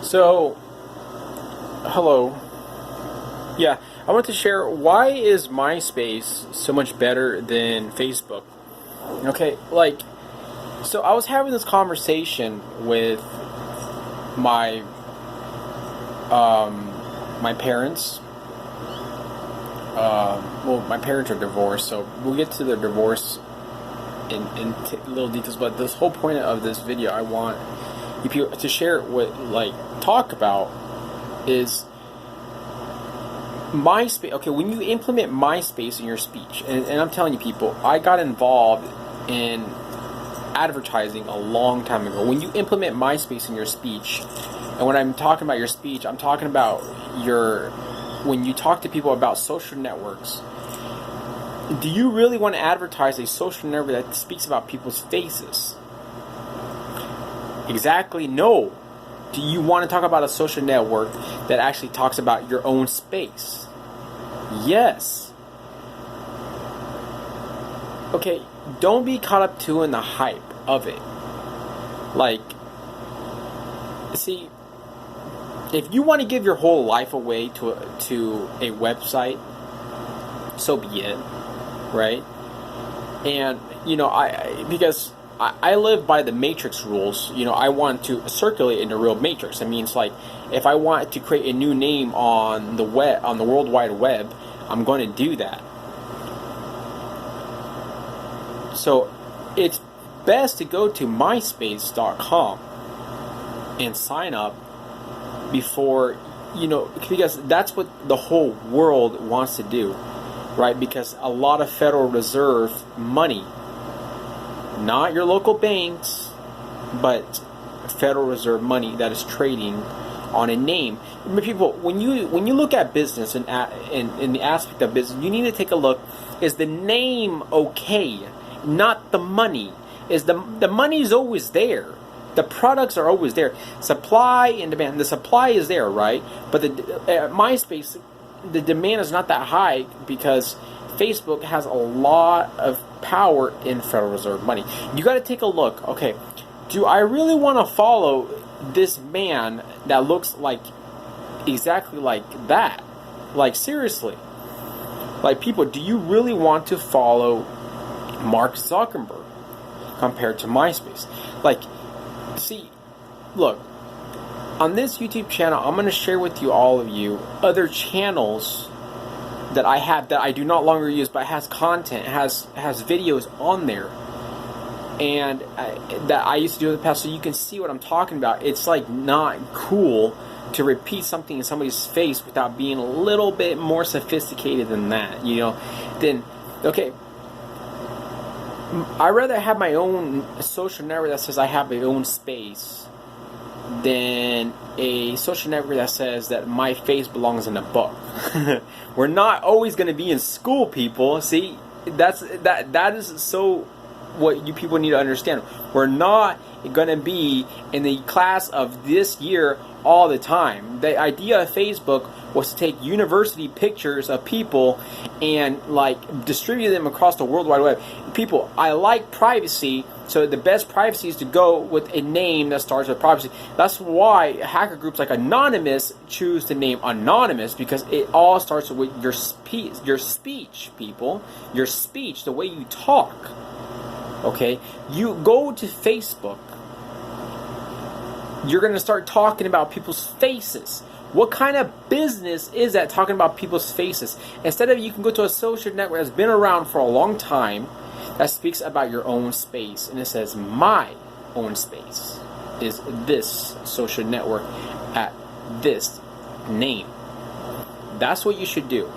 So, hello. Yeah, I want to share why is MySpace so much better than Facebook? Okay, so I was having this conversation with my my parents. My parents are divorced, so we'll get to their divorce in little details. But this whole point of this video, I want you people to share what talk about is MySpace. Okay, when you implement MySpace in your speech, and I'm telling you people, I got involved in advertising a long time ago. When you implement MySpace in your speech, and when I'm talking about your speech, I'm talking about when you talk to people about social networks. Do you really want to advertise a social network that speaks about people's faces? Exactly, no. Do you want to talk about a social network that actually talks about your own space? Yes. Okay, don't be caught up too in the hype of it. See, if you want to give your whole life away to a website, so be it, right? And because I live by the matrix rules. I want to circulate in the real matrix. It means if I want to create a new name on the web, on the World Wide Web, I'm going to do that. So it's best to go to myspace.com and sign up before, because that's what the whole world wants to do, right? Because a lot of Federal Reserve money, not your local banks, but Federal Reserve money that is trading on a name. People, when you look at business and in the aspect of business, you need to take a look. Is the name okay? Not the money. Is the money is always there. The products are always there. Supply and demand. The supply is there, right? But MySpace, the demand is not that high because Facebook has a lot of power in Federal Reserve money. You got to take a look. Okay, do I really want to follow this man that looks exactly like that? Seriously. People, do you really want to follow Mark Zuckerberg compared to MySpace? See, look, on this YouTube channel, I'm going to share with all of you other channels that I have that I do not longer use, but has content, has videos on there, and that I used to do in the past, so you can see what I'm talking about. It's not cool to repeat something in somebody's face without being a little bit more sophisticated than that, Then, okay, I'd rather have my own social network that says I have my own space than a social network that says that my face belongs in a book. We're not always going to be in school, people. See, that is so what you people need to understand. We're not going to be in the class of this year all the time. The idea of Facebook was to take university pictures of people and distribute them across the World Wide Web. People, I like privacy, so the best privacy is to go with a name that starts with privacy. That's why hacker groups like Anonymous choose the name Anonymous, because it all starts with your speech, people. Your speech, the way you talk. Okay? You go to Facebook, you're going to start talking about people's faces. What kind of business is that, talking about people's faces? Instead of, you can go to a social network that's been around for a long time that speaks about your own space, and it says my own space is this social network at this name. That's what you should do.